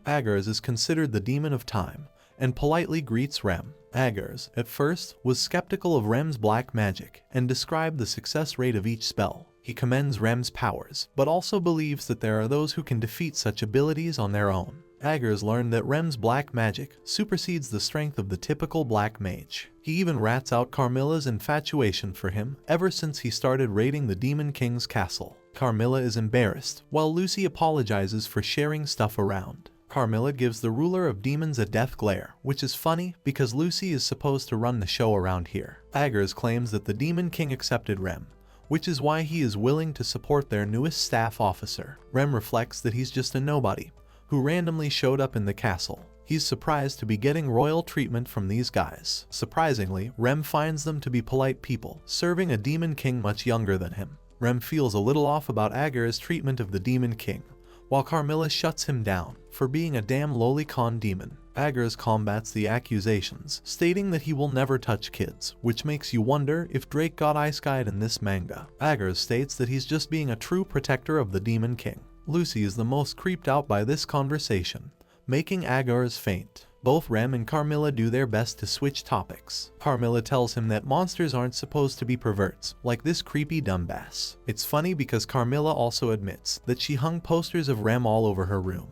Agars is considered the demon of time, and politely greets Remme. Aggers, at first, was skeptical of Remme's black magic and described the success rate of each spell. He commends Remme's powers, but also believes that there are those who can defeat such abilities on their own. Aggers learned that Remme's black magic supersedes the strength of the typical black mage. He even rats out Carmilla's infatuation for him ever since he started raiding the Demon King's castle. Carmilla is embarrassed, while Lucy apologizes for sharing stuff around. Carmilla gives the ruler of demons a death glare, which is funny because Lucy is supposed to run the show around here. Aggers claims that the Demon King accepted Remme, which is why he is willing to support their newest staff officer. Remme reflects that he's just a nobody who randomly showed up in the castle. He's surprised to be getting royal treatment from these guys. Surprisingly, Remme finds them to be polite people, serving a Demon King much younger than him. Remme feels a little off about Aggers' treatment of the Demon King, while Carmilla shuts him down for being a damn lowly con demon. Aggers combats the accusations, stating that he will never touch kids, which makes you wonder if Drake got ice-guyed in this manga. Aggers states that he's just being a true protector of the Demon King. Lucy is the most creeped out by this conversation, making Aggers faint. Both Remme and Carmilla do their best to switch topics. Carmilla tells him that monsters aren't supposed to be perverts, like this creepy dumbass. It's funny because Carmilla also admits that she hung posters of Remme all over her room,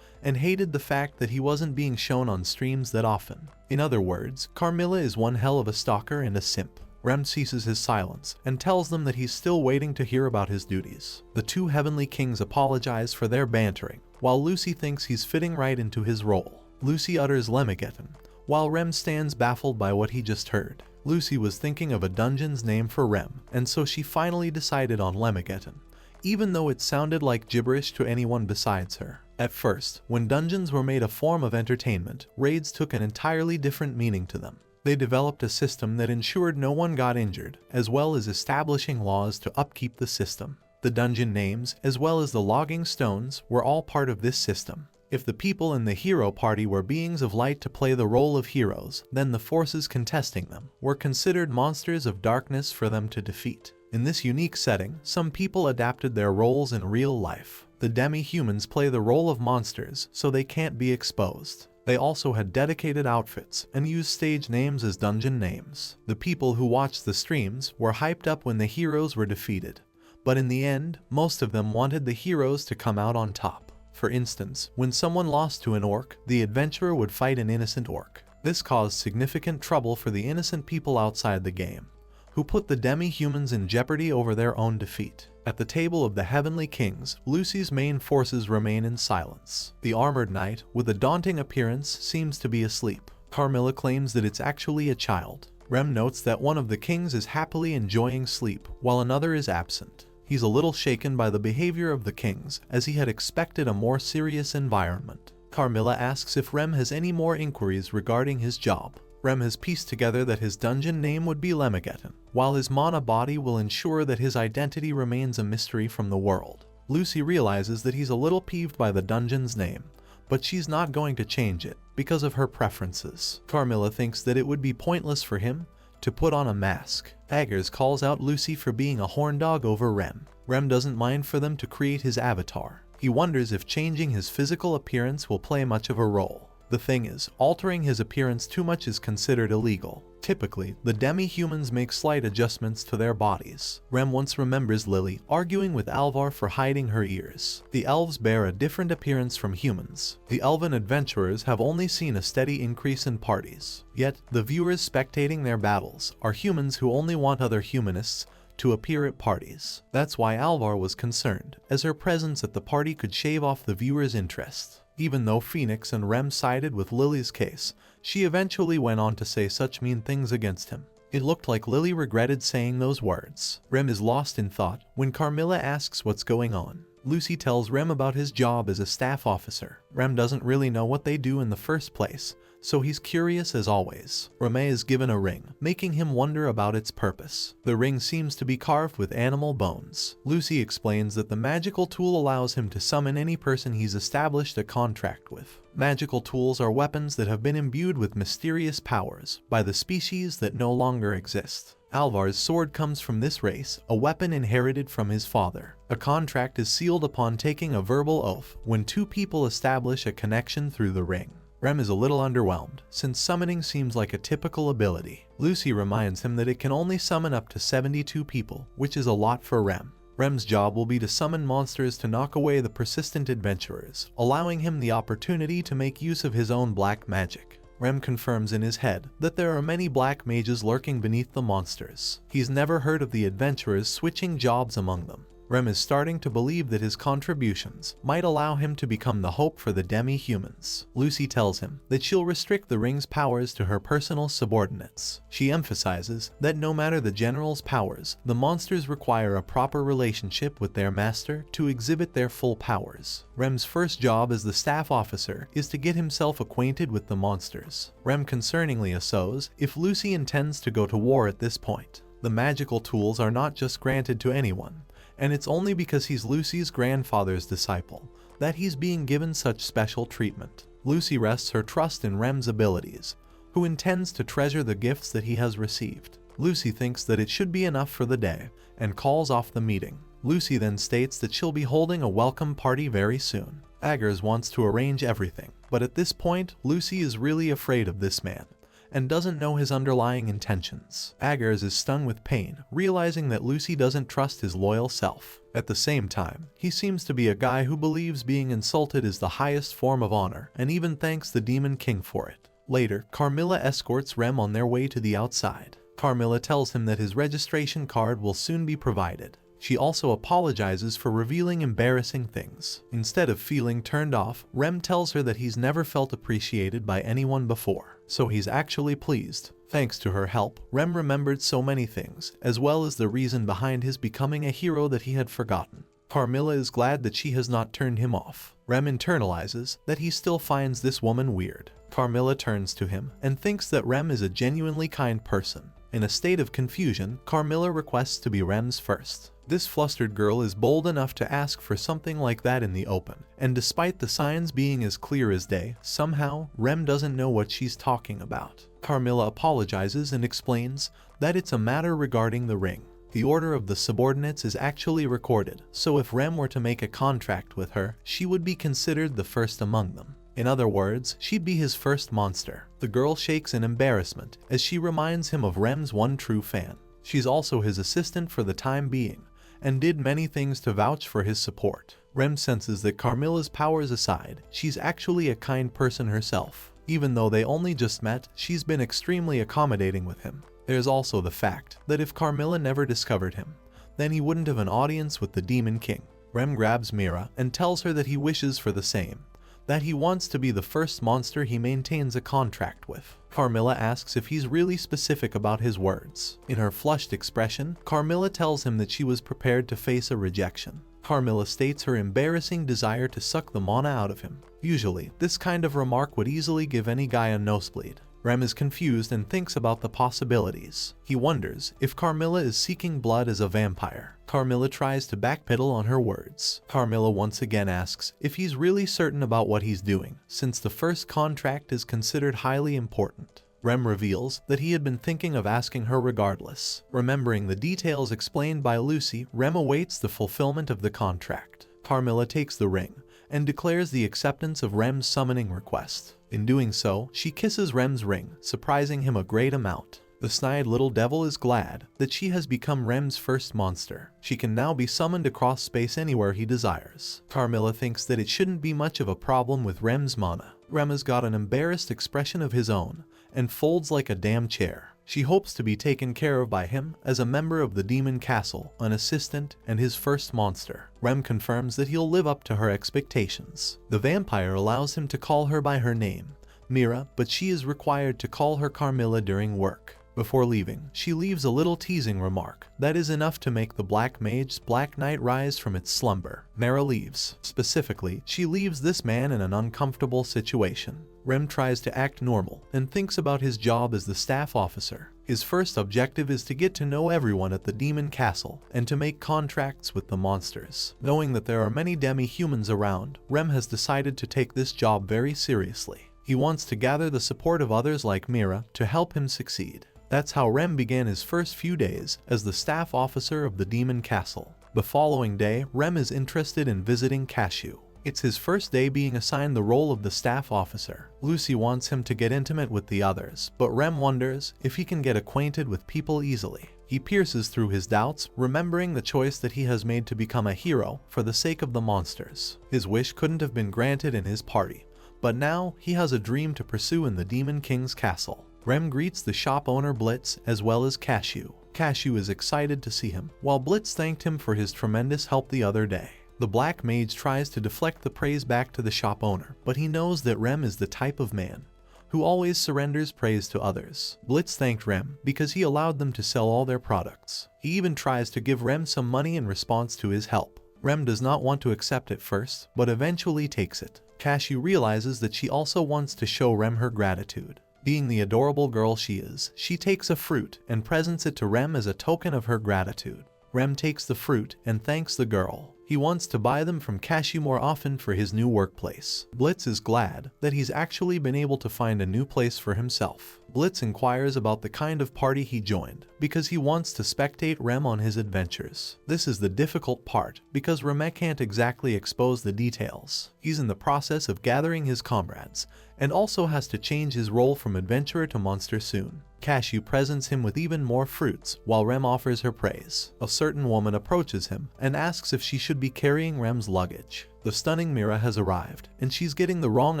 and hated the fact that he wasn't being shown on streams that often. In other words, Carmilla is one hell of a stalker and a simp. Remme ceases his silence and tells them that he's still waiting to hear about his duties. The two heavenly kings apologize for their bantering, while Lucy thinks he's fitting right into his role. Lucy utters Lemegeddon, while Remme stands baffled by what he just heard. Lucy was thinking of a dungeon's name for Remme, and so she finally decided on Lemegeddon, even though it sounded like gibberish to anyone besides her. At first, when dungeons were made a form of entertainment, raids took an entirely different meaning to them. They developed a system that ensured no one got injured, as well as establishing laws to upkeep the system. The dungeon names, as well as the logging stones, were all part of this system. If the people in the hero party were beings of light to play the role of heroes, then the forces contesting them were considered monsters of darkness for them to defeat. In this unique setting, some people adapted their roles in real life. The demi-humans play the role of monsters, so they can't be exposed. They also had dedicated outfits and used stage names as dungeon names. The people who watched the streams were hyped up when the heroes were defeated, but in the end, most of them wanted the heroes to come out on top. For instance, when someone lost to an orc, the adventurer would fight an innocent orc. This caused significant trouble for the innocent people outside the game, who put the demi-humans in jeopardy over their own defeat. At the table of the Heavenly Kings, Lucy's main forces remain in silence. The armored knight, with a daunting appearance, seems to be asleep. Carmilla claims that it's actually a child. Remme notes that one of the kings is happily enjoying sleep, while another is absent. He's a little shaken by the behavior of the kings, as he had expected a more serious environment. Carmilla asks if Remme has any more inquiries regarding his job. Remme has pieced together that his dungeon name would be Lemegeddon, while his mana body will ensure that his identity remains a mystery from the world. Lucy realizes that he's a little peeved by the dungeon's name, but she's not going to change it because of her preferences. Carmilla thinks that it would be pointless for him to put on a mask. Aggers calls out Lucy for being a horn dog over Remme. Remme doesn't mind for them to create his avatar. He wonders if changing his physical appearance will play much of a role. The thing is, altering his appearance too much is considered illegal. Typically, the demi-humans make slight adjustments to their bodies. Remme once remembers Lily arguing with Alvar for hiding her ears. The elves bear a different appearance from humans. The elven adventurers have only seen a steady increase in parties. Yet, the viewers spectating their battles are humans who only want other humanists to appear at parties. That's why Alvar was concerned, as her presence at the party could shave off the viewer's interest. Even though Phoenix and Remme sided with Lily's case, she eventually went on to say such mean things against him. It looked like Lily regretted saying those words. Remme is lost in thought when Carmilla asks what's going on. Lucy tells Remme about his job as a staff officer. Remme doesn't really know what they do in the first place, so he's curious as always. Remme is given a ring, making him wonder about its purpose. The ring seems to be carved with animal bones. Lucy explains that the magical tool allows him to summon any person he's established a contract with. Magical tools are weapons that have been imbued with mysterious powers by the species that no longer exist. Alvar's sword comes from this race, a weapon inherited from his father. A contract is sealed upon taking a verbal oath when two people establish a connection through the ring. Remme is a little underwhelmed, since summoning seems like a typical ability. Lucy reminds him that it can only summon up to 72 people, which is a lot for Remme. Remme's job will be to summon monsters to knock away the persistent adventurers, allowing him the opportunity to make use of his own black magic. Remme confirms in his head that there are many black mages lurking beneath the monsters. He's never heard of the adventurers switching jobs among them. Remme is starting to believe that his contributions might allow him to become the hope for the demi-humans. Lucy tells him that she'll restrict the ring's powers to her personal subordinates. She emphasizes that no matter the general's powers, the monsters require a proper relationship with their master to exhibit their full powers. Remme's first job as the staff officer is to get himself acquainted with the monsters. Remme concerningly asks if Lucy intends to go to war at this point. The magical tools are not just granted to anyone, and it's only because he's Lucy's grandfather's disciple that he's being given such special treatment. Lucy rests her trust in Remme's abilities, who intends to treasure the gifts that he has received. Lucy thinks that it should be enough for the day, and calls off the meeting. Lucy then states that she'll be holding a welcome party very soon. Aggers wants to arrange everything, but at this point, Lucy is really afraid of this man, and doesn't know his underlying intentions. Aggers is stung with pain, realizing that Lucy doesn't trust his loyal self. At the same time, he seems to be a guy who believes being insulted is the highest form of honor, and even thanks the Demon King for it. Later, Carmilla escorts Remme on their way to the outside. Carmilla tells him that his registration card will soon be provided. She also apologizes for revealing embarrassing things. Instead of feeling turned off, Remme tells her that he's never felt appreciated by anyone before, so he's actually pleased. Thanks to her help, Remme remembered so many things, as well as the reason behind his becoming a hero that he had forgotten. Carmilla is glad that she has not turned him off. Remme internalizes that he still finds this woman weird. Carmilla turns to him and thinks that Remme is a genuinely kind person. In a state of confusion, Carmilla requests to be Remme's first. This flustered girl is bold enough to ask for something like that in the open, and despite the signs being as clear as day, somehow Remme doesn't know what she's talking about. Carmilla apologizes and explains that it's a matter regarding the ring. The order of the subordinates is actually recorded, so if Remme were to make a contract with her, she would be considered the first among them. In other words, she'd be his first monster. The girl shakes in embarrassment as she reminds him of Remme's one true fan. She's also his assistant for the time being, and did many things to vouch for his support. Remme senses that Carmilla's powers aside, she's actually a kind person herself. Even though they only just met, she's been extremely accommodating with him. There's also the fact that if Carmilla never discovered him, then he wouldn't have an audience with the Demon King. Remme grabs Mira and tells her that he wishes for the same, that he wants to be the first monster he maintains a contract with. Carmilla asks if he's really specific about his words. In her flushed expression, Carmilla tells him that she was prepared to face a rejection. Carmilla states her embarrassing desire to suck the mana out of him. Usually, this kind of remark would easily give any guy a nosebleed. Remme is confused and thinks about the possibilities. He wonders if Carmilla is seeking blood as a vampire. Carmilla tries to backpedal on her words. Carmilla once again asks if he's really certain about what he's doing, since the first contract is considered highly important. Remme reveals that he had been thinking of asking her regardless. Remembering the details explained by Lucy, Remme awaits the fulfillment of the contract. Carmilla takes the ring and declares the acceptance of Remme's summoning request. In doing so, she kisses Remme's ring, surprising him a great amount. The snide little devil is glad that she has become Remme's first monster. She can now be summoned across space anywhere he desires. Carmilla thinks that it shouldn't be much of a problem with Remme's mana. Remme's got an embarrassed expression of his own and folds like a damn chair. She hopes to be taken care of by him as a member of the Demon Castle, an assistant, and his first monster. Remme confirms that he'll live up to her expectations. The vampire allows him to call her by her name, Mira, but she is required to call her Carmilla during work. Before leaving, she leaves a little teasing remark that is enough to make the Black Mage's Black Knight rise from its slumber. Mira leaves. Specifically, she leaves this man in an uncomfortable situation. Remme tries to act normal and thinks about his job as the staff officer. His first objective is to get to know everyone at the Demon Castle and to make contracts with the monsters. Knowing that there are many demi-humans around, Remme has decided to take this job very seriously. He wants to gather the support of others like Mira to help him succeed. That's how Remme began his first few days as the staff officer of the Demon Castle. The following day, Remme is interested in visiting Cashew. It's his first day being assigned the role of the staff officer. Lucy wants him to get intimate with the others, but Remme wonders if he can get acquainted with people easily. He pierces through his doubts, remembering the choice that he has made to become a hero for the sake of the monsters. His wish couldn't have been granted in his party, but now he has a dream to pursue in the Demon King's castle. Remme greets the shop owner Blitz as well as Cashew. Cashew is excited to see him, while Blitz thanked him for his tremendous help the other day. The Black Mage tries to deflect the praise back to the shop owner, but he knows that Remme is the type of man who always surrenders praise to others. Blitz thanked Remme because he allowed them to sell all their products. He even tries to give Remme some money in response to his help. Remme does not want to accept it first, but eventually takes it. Cashew realizes that she also wants to show Remme her gratitude. Being the adorable girl she is, she takes a fruit and presents it to Remme as a token of her gratitude. Remme takes the fruit and thanks the girl. He wants to buy them from Cashew more often for his new workplace. Blitz is glad that he's actually been able to find a new place for himself. Blitz inquires about the kind of party he joined, because he wants to spectate Remme on his adventures. This is the difficult part, because Remme can't exactly expose the details. He's in the process of gathering his comrades, and also has to change his role from adventurer to monster soon. Cashew presents him with even more fruits, while Remme offers her praise. A certain woman approaches him and asks if she should be carrying Remme's luggage. The stunning Mira has arrived, and she's getting the wrong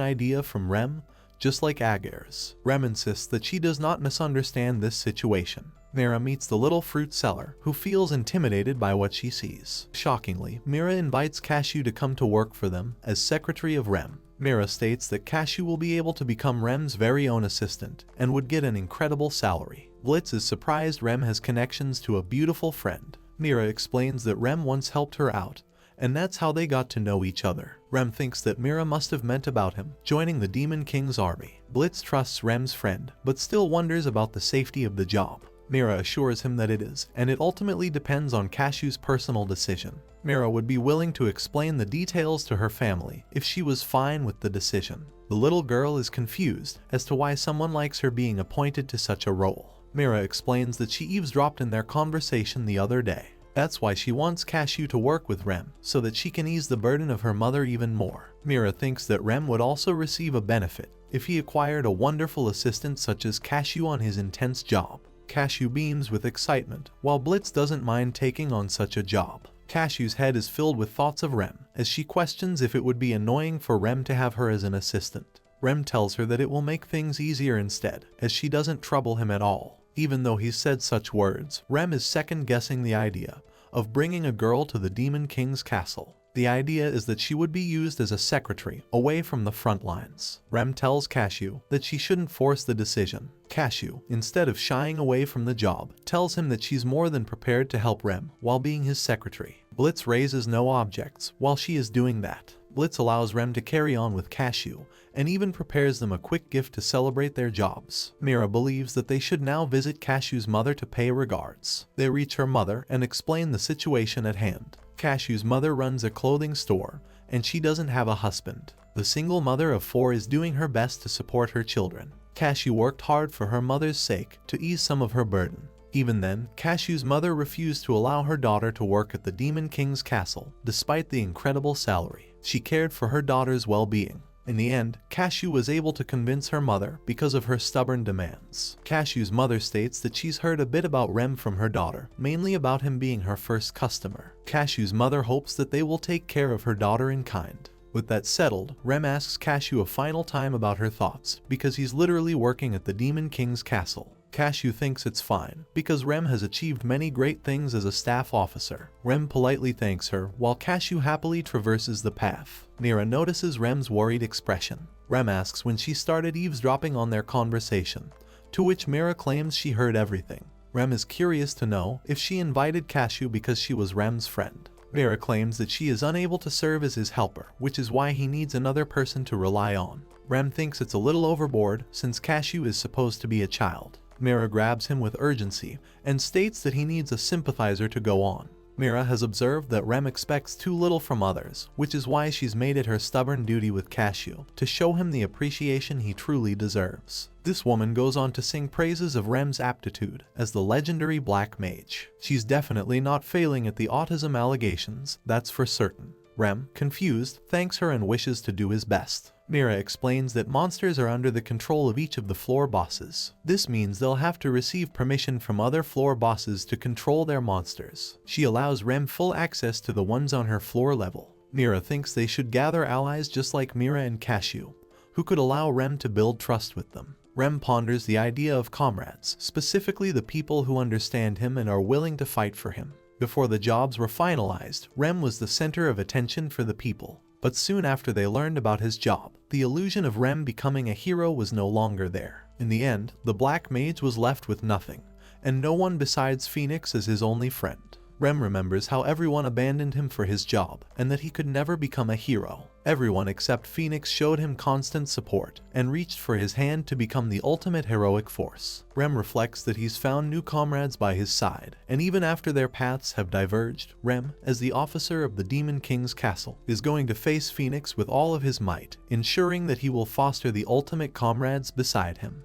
idea from Remme, just like Agar's. Remme insists that she does not misunderstand this situation. Mira meets the little fruit seller, who feels intimidated by what she sees. Shockingly, Mira invites Cashew to come to work for them as secretary of Remme. Mira states that Cashew will be able to become Remme's very own assistant and would get an incredible salary. Blitz is surprised Remme has connections to a beautiful friend. Mira explains that Remme once helped her out, and that's how they got to know each other. Remme thinks that Mira must have meant about him joining the Demon King's army. Blitz trusts Remme's friend, but still wonders about the safety of the job. Mira assures him that it is, and it ultimately depends on Cashew's personal decision. Mira would be willing to explain the details to her family if she was fine with the decision. The little girl is confused as to why someone likes her being appointed to such a role. Mira explains that she eavesdropped in their conversation the other day. That's why she wants Cashew to work with Remme, so that she can ease the burden of her mother even more. Mira thinks that Remme would also receive a benefit if he acquired a wonderful assistant such as Cashew on his intense job. Cashew beams with excitement, while Blitz doesn't mind taking on such a job. Cashew's head is filled with thoughts of Remme, as she questions if it would be annoying for Remme to have her as an assistant. Remme tells her that it will make things easier instead, as she doesn't trouble him at all. Even though he's said such words, Remme is second-guessing the idea of bringing a girl to the Demon King's castle. The idea is that she would be used as a secretary away from the front lines. Remme tells Cashew that she shouldn't force the decision. Cashew, instead of shying away from the job, tells him that she's more than prepared to help Remme while being his secretary. Blitz raises no objects while she is doing that. Blitz allows Remme to carry on with Cashew and even prepares them a quick gift to celebrate their jobs. Mira believes that they should now visit Cashew's mother to pay regards. They reach her mother and explain the situation at hand. Cashew's mother runs a clothing store, and she doesn't have a husband. The single mother of 4 is doing her best to support her children. Cashew worked hard for her mother's sake to ease some of her burden. Even then, Cashew's mother refused to allow her daughter to work at the Demon King's castle, despite the incredible salary. She cared for her daughter's well-being. In the end, Cashew was able to convince her mother because of her stubborn demands. Cashew's mother states that she's heard a bit about Remme from her daughter, mainly about him being her first customer. Cashew's mother hopes that they will take care of her daughter in kind. With that settled, Remme asks Cashew a final time about her thoughts, because he's literally working at the Demon King's castle. Cashew thinks it's fine, because Remme has achieved many great things as a staff officer. Remme politely thanks her, while Cashew happily traverses the path. Mira notices Remme's worried expression. Remme asks when she started eavesdropping on their conversation, to which Mira claims she heard everything. Remme is curious to know if she invited Cashew because she was Remme's friend. Mira claims that she is unable to serve as his helper, which is why he needs another person to rely on. Remme thinks it's a little overboard, since Cashew is supposed to be a child. Mira grabs him with urgency and states that he needs a sympathizer to go on. Mira has observed that Remme expects too little from others, which is why she's made it her stubborn duty with Cashew to show him the appreciation he truly deserves. This woman goes on to sing praises of Remme's aptitude as the Legendary Black Mage. She's definitely not failing at the autism allegations, that's for certain. Remme, confused, thanks her and wishes to do his best. Mira explains that monsters are under the control of each of the floor bosses. This means they'll have to receive permission from other floor bosses to control their monsters. She allows Remme full access to the ones on her floor level. Mira thinks they should gather allies just like Mira and Cashew, who could allow Remme to build trust with them. Remme ponders the idea of comrades, specifically the people who understand him and are willing to fight for him. Before the jobs were finalized, Remme was the center of attention for the people. But soon after they learned about his job, the illusion of Remme becoming a hero was no longer there. In the end, the Black Mage was left with nothing, and no one besides Phoenix as his only friend. Remme remembers how everyone abandoned him for his job, and that he could never become a hero. Everyone except Phoenix showed him constant support, and reached for his hand to become the ultimate heroic force. Remme reflects that he's found new comrades by his side, and even after their paths have diverged, Remme, as the officer of the Demon King's castle, is going to face Phoenix with all of his might, ensuring that he will foster the ultimate comrades beside him.